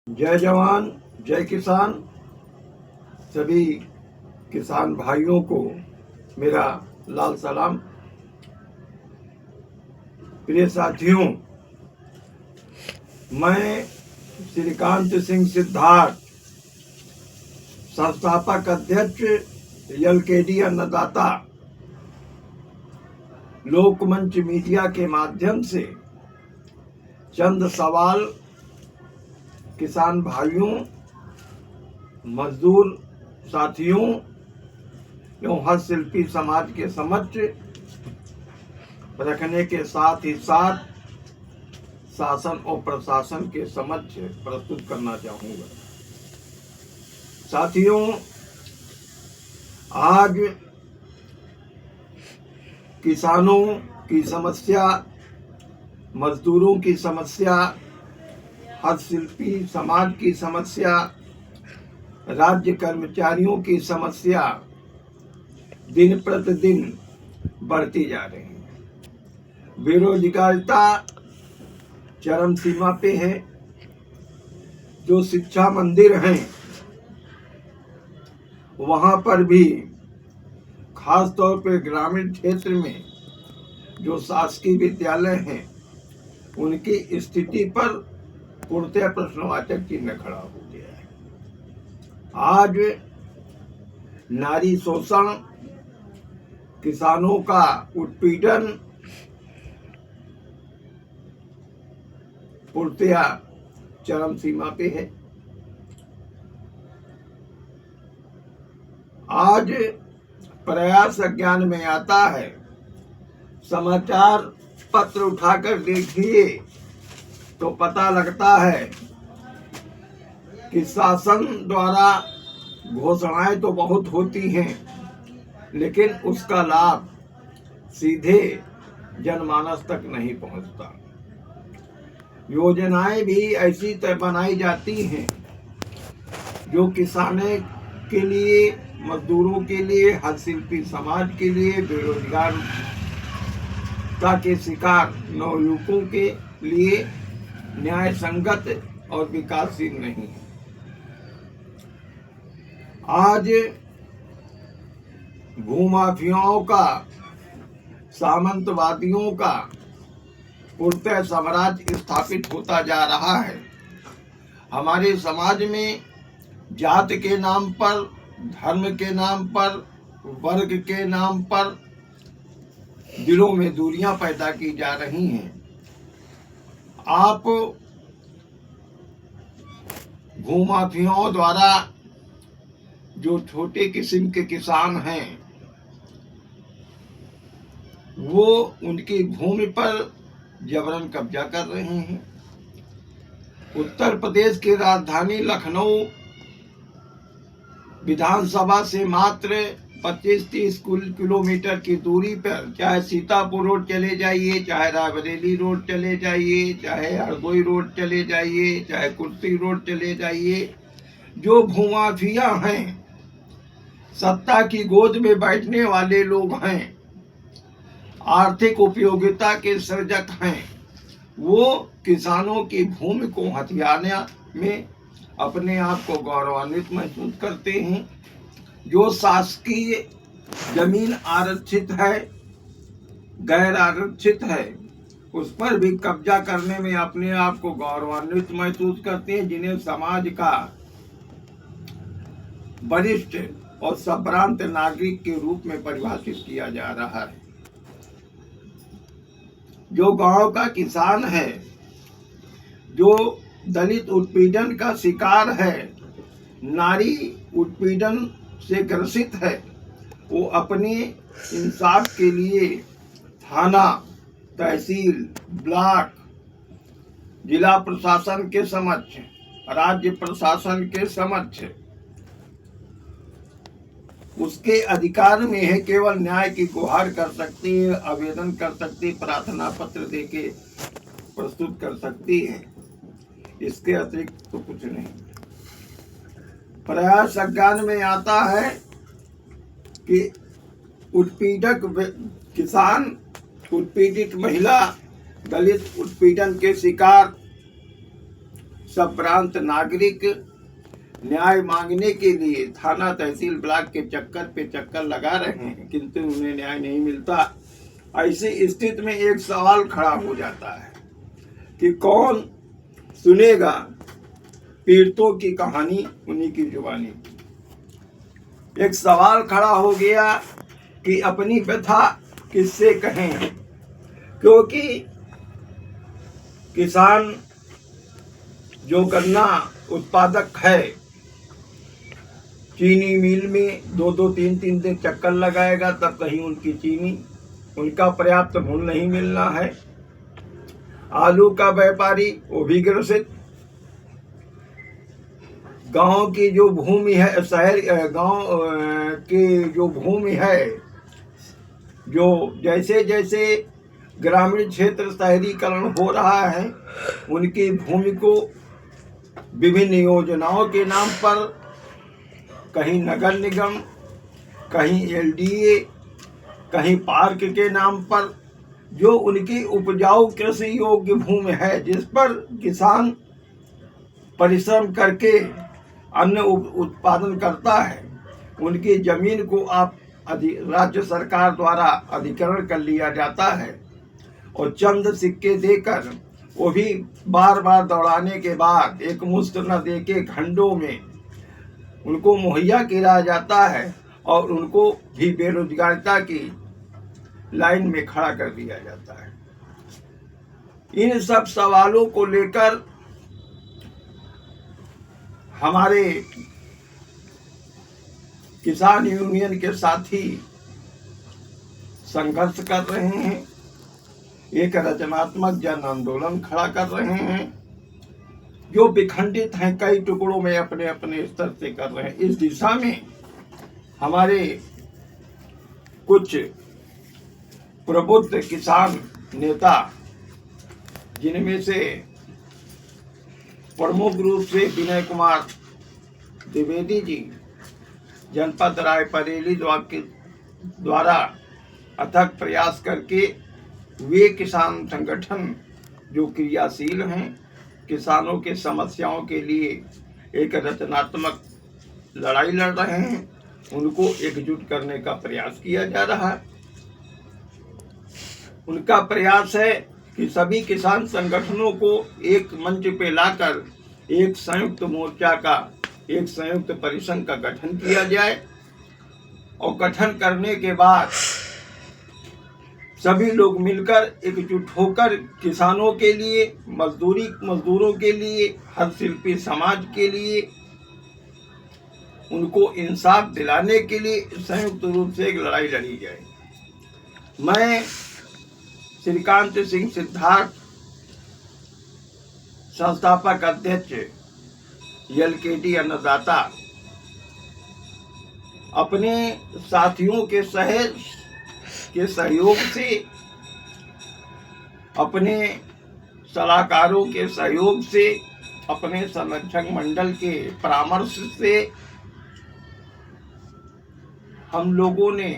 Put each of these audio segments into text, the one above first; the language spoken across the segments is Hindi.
जय जवान जय किसान। सभी किसान भाइयों को मेरा लाल सलाम। प्रिय साथियों, मैं श्रीकांत सिंह सिद्धार्थ, संस्थापक अध्यक्ष एलकेडी अन्नदाता, लोकमंच मीडिया के माध्यम से चंद सवाल किसान भाइयों, मजदूर साथियों एवं हस्तशिल्पी समाज के समक्ष रखने के साथ ही साथ शासन और प्रशासन के समक्ष प्रस्तुत करना चाहूँगा। साथियों, आज किसानों की समस्या, मजदूरों की समस्या, हस्तशिल्पी समाज की समस्या, राज्य कर्मचारियों की समस्या दिन प्रतिदिन बढ़ती जा रही है। बेरोजगारिता चरम सीमा पे है। जो शिक्षा मंदिर हैं वहां पर भी खास तौर पर ग्रामीण क्षेत्र में जो शासकीय विद्यालय हैं उनकी स्थिति पर पूर्णतः प्रश्नवाचक चिन्ह खड़ा हो गया है। आज नारी शोषण, किसानों का उत्पीड़न पूर्णतः चरम सीमा पे है। आज प्रयास अज्ञान में आता है। समाचार पत्र उठाकर देखिए तो पता लगता है कि शासन द्वारा घोषणाएं तो बहुत होती हैं, लेकिन उसका लाभ सीधे जनमानस तक नहीं पहुंचता। योजनाएं भी ऐसी तय बनाई जाती हैं जो किसानों के लिए, मजदूरों के लिए, हस्तशिल्पी समाज के लिए, बेरोजगारता के शिकार नवयुवकों के लिए न्याय संगत और विकासशील नहीं है। आज भूमाफियाओं का, सामंतवादियों का पूर्णतः साम्राज्य स्थापित होता जा रहा है। हमारे समाज में जात के नाम पर, धर्म के नाम पर, वर्ग के नाम पर दिलों में दूरियां पैदा की जा रही हैं। आप भूमाफियाओं द्वारा जो छोटे किस्म के किसान हैं वो उनकी भूमि पर जबरन कब्जा कर रहे हैं। उत्तर प्रदेश की राजधानी लखनऊ विधानसभा से मात्र 25-30 किलोमीटर की दूरी पर, चाहे सीतापुर रोड चले जाइए, चाहे रायबरेली रोड चले जाइए, चाहे हरदोई रोड चले जाइए, चाहे कुर्सी रोड चले जाइए, जो भूमाफिया हैं, सत्ता की गोद में बैठने वाले लोग हैं, आर्थिक उपयोगिता के सृजक हैं, वो किसानों की भूमि को हथियाने में अपने आप को गौरवान्वित महसूस करते हैं। जो शासकीय जमीन आरक्षित है, गैर आरक्षित है, उस पर भी कब्जा करने में अपने आप को गौरवान्वित महसूस करते हैं, जिन्हें समाज का वरिष्ठ और संभ्रांत नागरिक के रूप में परिभाषित किया जा रहा है। जो गांव का किसान है, जो दलित उत्पीड़न का शिकार है, नारी उत्पीड़न से ग्रसित है, वो अपने इंसाफ के लिए थाना, तहसील, ब्लॉक, जिला प्रशासन के समक्ष, राज्य प्रशासन के समक्ष उसके अधिकार में है, केवल न्याय की गुहार कर सकती है, आवेदन कर सकती है, प्रार्थना पत्र देके प्रस्तुत कर सकती है। इसके अतिरिक्त तो कुछ नहीं। प्रयास अज्ञान में आता है कि उत्पीड़क किसान, उत्पीड़ित महिला, दलित उत्पीड़न के शिकार सब प्रांत नागरिक न्याय मांगने के लिए थाना तहसील ब्लॉक के चक्कर पे चक्कर लगा रहे हैं, किंतु उन्हें न्याय नहीं मिलता। ऐसी स्थिति में एक सवाल खड़ा हो जाता है कि कौन सुनेगा पीड़ितों की कहानी उन्हीं की जुबानी। एक सवाल खड़ा हो गया कि अपनी व्यथा किससे कहें, क्योंकि किसान जो गन्ना उत्पादक है, चीनी मिल में 2-2, 3-3 दिन चक्कर लगाएगा, तब कहीं उनकी चीनी, उनका पर्याप्त मूल्य नहीं मिलना है। आलू का व्यापारी वो भी ग्रसित। गांव की जो भूमि है, शहर गांव की जो भूमि है, जो जैसे जैसे ग्रामीण क्षेत्र शहरीकरण हो रहा है, उनकी भूमि को विभिन्न योजनाओं के नाम पर, कहीं नगर निगम, कहीं एलडीए, कहीं पार्क के नाम पर, जो उनकी उपजाऊ कृषि योग्य भूमि है, जिस पर किसान परिश्रम करके अन्न उत्पादन करता है, उनकी जमीन को आप राज्य सरकार द्वारा अधिग्रहण कर लिया जाता है और चंद सिक्के देकर, वो भी बार बार दौड़ाने के बाद एक मुश्त न देके घंटों में उनको मुहैया कराया जाता है और उनको भी बेरोजगारिता की लाइन में खड़ा कर दिया जाता है। इन सब सवालों को लेकर हमारे किसान यूनियन के साथी संघर्ष कर रहे हैं, एक रचनात्मक जन आंदोलन खड़ा कर रहे हैं, जो विखंडित हैं, कई टुकड़ों में अपने अपने स्तर से कर रहे हैं। इस दिशा में हमारे कुछ प्रबुद्ध किसान नेता, जिनमें से प्रमुख रूप से विनय कुमार द्विवेदी जी, जनपद रायबरेली द्वारा अथक प्रयास करके वे किसान संगठन जो क्रियाशील हैं, किसानों के समस्याओं के लिए एक रचनात्मक लड़ाई लड़ रहे हैं, उनको एकजुट करने का प्रयास किया जा रहा है। उनका प्रयास है कि सभी किसान संगठनों को एक मंच पे लाकर एक संयुक्त मोर्चा का, एक संयुक्त परिसंघ का गठन किया जाए और गठन करने के बाद सभी लोग मिलकर एकजुट होकर किसानों के लिए, मजदूरों के लिए, हर शिल्पी समाज के लिए, उनको इंसाफ दिलाने के लिए संयुक्त रूप से एक लड़ाई लड़ी जाए। मैं श्रीकांत सिंह सिद्धार्थ, संस्थापक अध्यक्ष एलकेडी अन्नदाता, अपने साथियों के सहयोग से, अपने सलाहकारों के सहयोग से, अपने संरक्षक मंडल के परामर्श से हम लोगों ने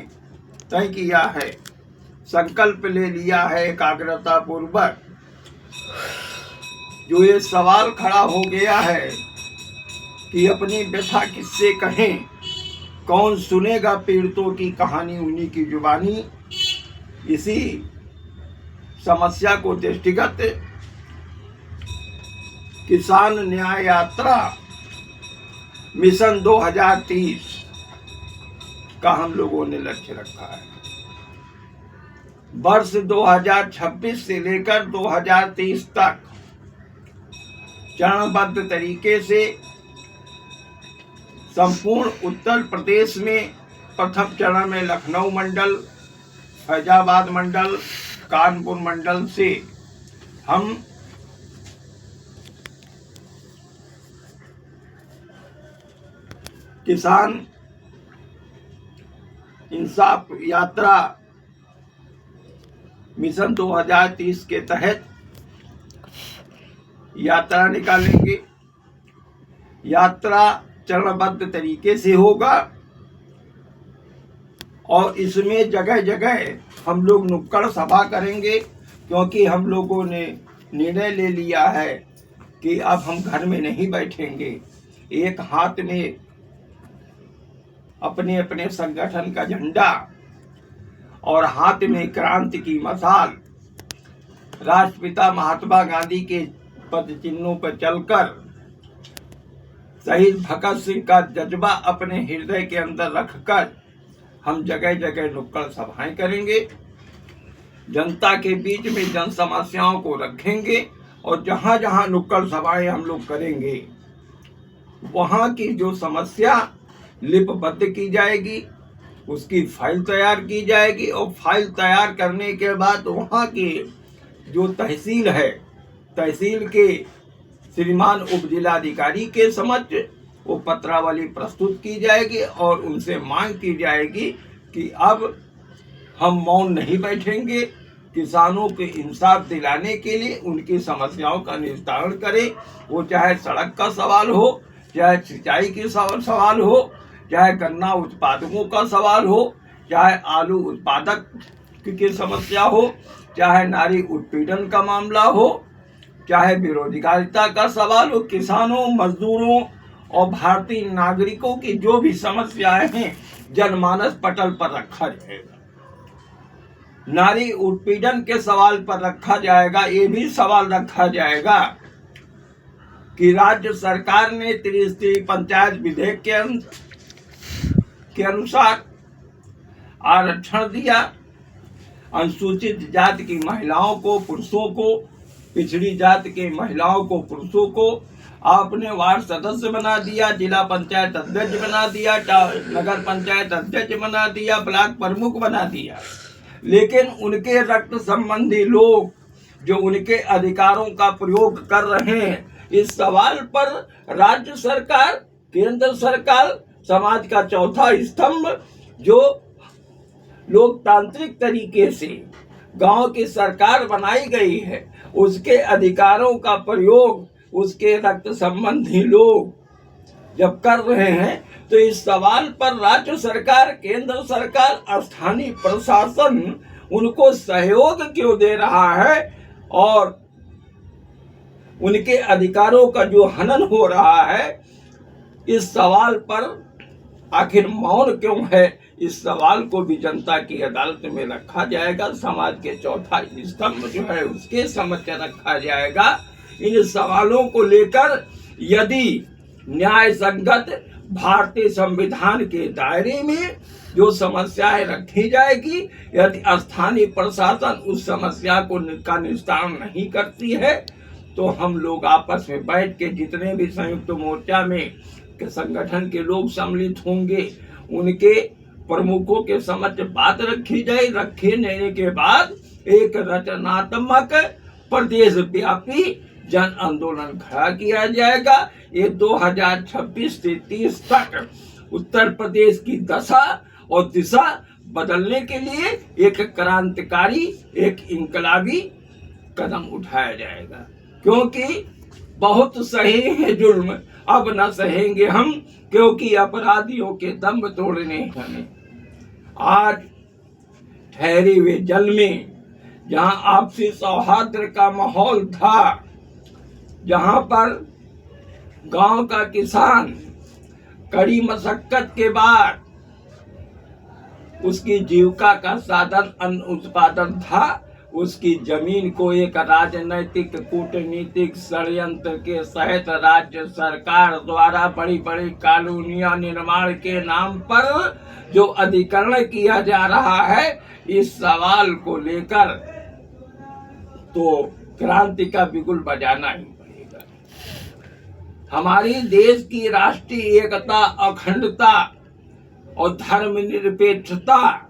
तय किया है, संकल्प ले लिया है एकाग्रता पूर्वक। जो ये सवाल खड़ा हो गया है कि अपनी व्यथा किससे कहें, कौन सुनेगा पीड़ितों की कहानी उन्हीं की जुबानी, इसी समस्या को दृष्टिगत किसान न्याय यात्रा मिशन 2030 का हम लोगों ने लक्ष्य रखा है। वर्ष 2026 से लेकर 2030 तक चरणबद्ध तरीके से संपूर्ण उत्तर प्रदेश में प्रथम चरण में लखनऊ मंडल, फैजाबाद मंडल, कानपुर मंडल से हम किसान इंसाफ यात्रा मिशन 2030 के तहत यात्रा निकालेंगे। यात्रा चरणबद्ध तरीके से होगा और इसमें जगह जगह हम लोग नुक्कड़ सभा करेंगे, क्योंकि हम लोगों ने निर्णय ले लिया है कि अब हम घर में नहीं बैठेंगे, एक हाथ में अपने अपने संगठन का झंडा और हाथ में क्रांति की मशाल, राष्ट्रपिता महात्मा गांधी के पद चिन्हों पर चलकर शहीद भगत सिंह का जज्बा अपने हृदय के अंदर रखकर हम जगह जगह नुक्कड़ सभाएं करेंगे, जनता के बीच में जन समस्याओं को रखेंगे और जहां जहां नुक्कड़ सभाएं हम लोग करेंगे वहां की जो समस्या लिपिबद्ध की जाएगी, उसकी फाइल तैयार की जाएगी और फाइल तैयार करने के बाद वहां की जो तहसील है, तहसील के श्रीमान उप जिलाधिकारी के समक्ष वो पत्रावली प्रस्तुत की जाएगी और उनसे मांग की जाएगी कि अब हम मौन नहीं बैठेंगे, किसानों के इंसाफ दिलाने के लिए उनकी समस्याओं का निस्तारण करें। वो चाहे सड़क का सवाल हो, चाहे सिंचाई की सवाल हो, चाहे गन्ना उत्पादकों का सवाल हो, चाहे आलू उत्पादक की समस्या हो, चाहे नारी उत्पीड़न का मामला हो, चाहे बेरोजगारिता का सवाल हो, किसानों, मजदूरों और भारतीय नागरिकों की जो भी समस्याएं हैं जनमानस पटल पर रखा जाएगा। नारी उत्पीड़न के सवाल पर रखा जाएगा। ये भी सवाल रखा जाएगा कि राज्य सरकार ने त्रिस्तरीय पंचायत विधेयक के अनुसार आरक्षण दिया, अनुसूचित जाति की महिलाओं को, पुरुषों को, पिछड़ी जाति के महिलाओं को, पुरुषों को आपने वार्ड सदस्य बना दिया, जिला पंचायत अध्यक्ष बना दिया, नगर पंचायत अध्यक्ष बना दिया, ब्लॉक प्रमुख बना दिया। लेकिन उनके रक्त संबंधी लोग जो उनके अधिकारों का प्रयोग कर रहे हैं, इस सवाल पर राज्य सरकार, केंद्र सरकार, समाज का चौथा स्तंभ जो लोकतांत्रिक तरीके से गांव की सरकार बनाई गई है, उसके अधिकारों का प्रयोग उसके रक्त संबंधी लोग जब कर रहे हैं तो इस सवाल पर राज्य सरकार, केंद्र सरकार, स्थानीय प्रशासन उनको सहयोग क्यों दे रहा है और उनके अधिकारों का जो हनन हो रहा है, इस सवाल पर आखिर मौन क्यों है, इस सवाल को भी जनता की अदालत में रखा जाएगा। समाज के चौथा स्तंभ जो है उसके समक्ष रखा जाएगा। इन सवालों को लेकर यदि न्याय संगत भारतीय संविधान के दायरे में जो समस्याएं रखी जाएगी, यदि स्थानीय प्रशासन उस समस्या का निस्तारण नहीं करती है तो हम लोग आपस में बैठ के जितने भी संयुक्त मोर्चा में संगठन के लोग सम्मिलित होंगे उनके प्रमुखों के समक्ष बात रखी जाए। रखने के बाद एक रचनात्मक प्रदेश व्यापी जन आंदोलन खड़ा किया जाएगा। ये 2026 से 30 तक उत्तर प्रदेश की दशा और दिशा बदलने के लिए एक क्रांतिकारी, एक इंकलाबी कदम उठाया जाएगा। क्योंकि बहुत सहे है जुल्म, अब न सहेंगे हम, क्योंकि अपराधियों के दम तोड़ने हमें। आज ठहरे हुए जल में जहां आपसी सौहार्द का माहौल था, जहां पर गांव का किसान कड़ी मशक्कत के बाद उसकी जीविका का साधन अन्न उत्पादन था, उसकी जमीन को एक राजनैतिक कूटनीतिक षड्यंत्र के सहित राज्य सरकार द्वारा बड़ी बड़ी कॉलोनियां निर्माण के नाम पर जो अधिकरण किया जा रहा है, इस सवाल को लेकर तो क्रांति का बिगुल बजाना ही पड़ेगा। हमारी देश की राष्ट्रीय एकता, अखंडता और धर्मनिरपेक्षता,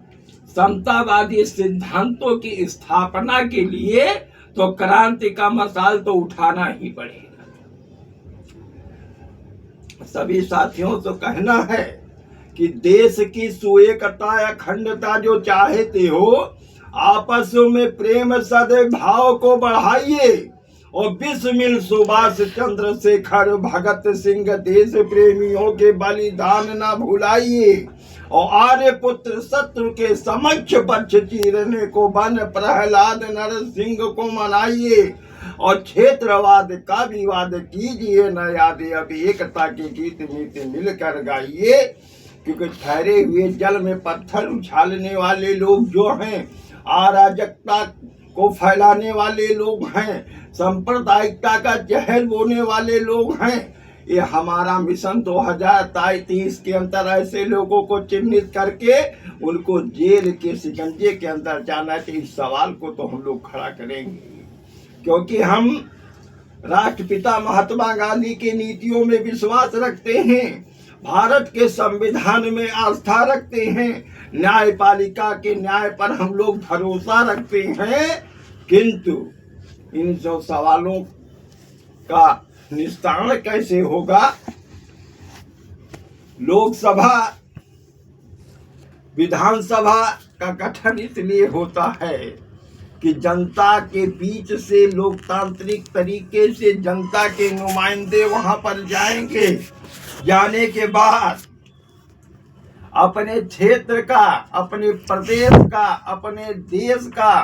समतावादी सिद्धांतों की स्थापना के लिए तो क्रांति का मशाल तो उठाना ही पड़ेगा। सभी साथियों से कहना है कि देश की सुएकता, अखंडता जो चाहते हो, आपस में प्रेम सद्भाव को बढ़ाइए और विश्व मिल सुभाष चंद्र शेखर भगत सिंह देश प्रेमियों के बलिदान न भुलाइए और आर्य पुत्र शत्रु के समक्ष पक्ष चीरने को बन प्रहलाद नरसिंह को मनाइए। और क्षेत्रवाद का विवाद कीजिए न याद, अब एकता के गीत मीत मिलकर गाइए। क्योंकि ठहरे हुए जल में पत्थर उछालने वाले लोग जो हैं, अराजकता को फैलाने वाले लोग हैं, सांप्रदायिकता का जहर बोने वाले लोग हैं, ये हमारा मिशन 2030 के अंदर ऐसे लोगों को चिन्हित करके उनको जेल के शिकंजे के अंदर जाना चाहिए। इस सवाल को तो हम लोग खड़ा करेंगे, क्योंकि हम राष्ट्रपिता महात्मा गांधी की नीतियों में विश्वास रखते हैं, भारत के संविधान में आस्था रखते हैं, न्यायपालिका के न्याय पर हम लोग भरोसा रखते हैं। किंतु इन सब सवालों का निस्तारण कैसे होगा? लोकसभा विधानसभा का गठन इसलिए होता है कि जनता के बीच से लोकतांत्रिक तरीके से जनता के नुमाइंदे वहां पर जाएंगे। जाने के बाद अपने क्षेत्र का, अपने प्रदेश का, अपने देश का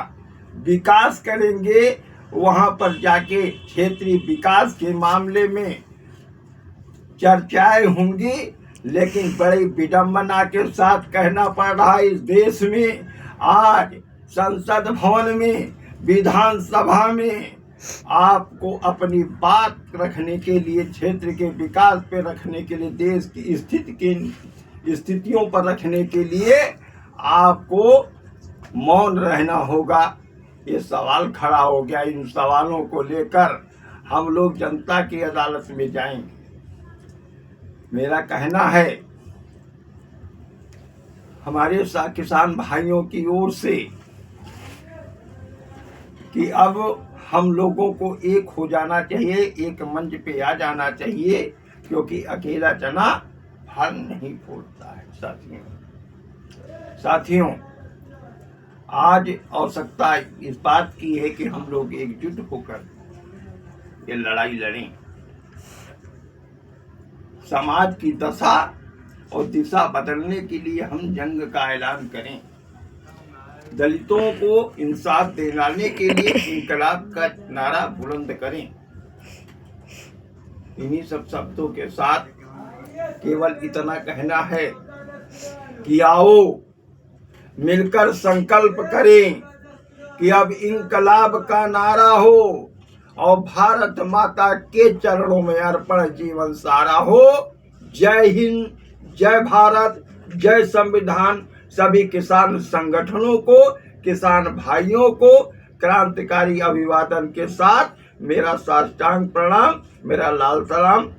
विकास करेंगे। वहां पर जाके क्षेत्रीय विकास के मामले में चर्चाएं होंगी। लेकिन बड़ी विडंबना के साथ कहना पड़ रहा है, इस देश में आज संसद भवन में, विधानसभा में आपको अपनी बात रखने के लिए, क्षेत्र के विकास पे रखने के लिए, देश की स्थितियों पर रखने के लिए आपको मौन रहना होगा। ये सवाल खड़ा हो गया। इन सवालों को लेकर हम लोग जनता की अदालत में जाएंगे। मेरा कहना है हमारे किसान भाइयों की ओर से कि अब हम लोगों को एक हो जाना चाहिए, एक मंच पे आ जाना चाहिए, क्योंकि अकेला चना फल नहीं फोड़ता है। साथियों, आज आवश्यकता इस बात की है कि हम लोग एकजुट होकर ये लड़ाई लड़ें, समाज की दशा और दिशा बदलने के लिए हम जंग का ऐलान करें, दलितों को इंसाफ दिलाने के लिए इंकलाब का नारा बुलंद करें। इन्हीं सब शब्दों के साथ केवल इतना कहना है कि आओ मिलकर संकल्प करें कि अब इंकलाब का नारा हो और भारत माता के चरणों में अर्पण जीवन सारा हो। जय हिंद, जय भारत, जय संविधान। सभी किसान संगठनों को, किसान भाइयों को क्रांतिकारी अभिवादन के साथ मेरा साष्टांग प्रणाम, मेरा लाल सलाम।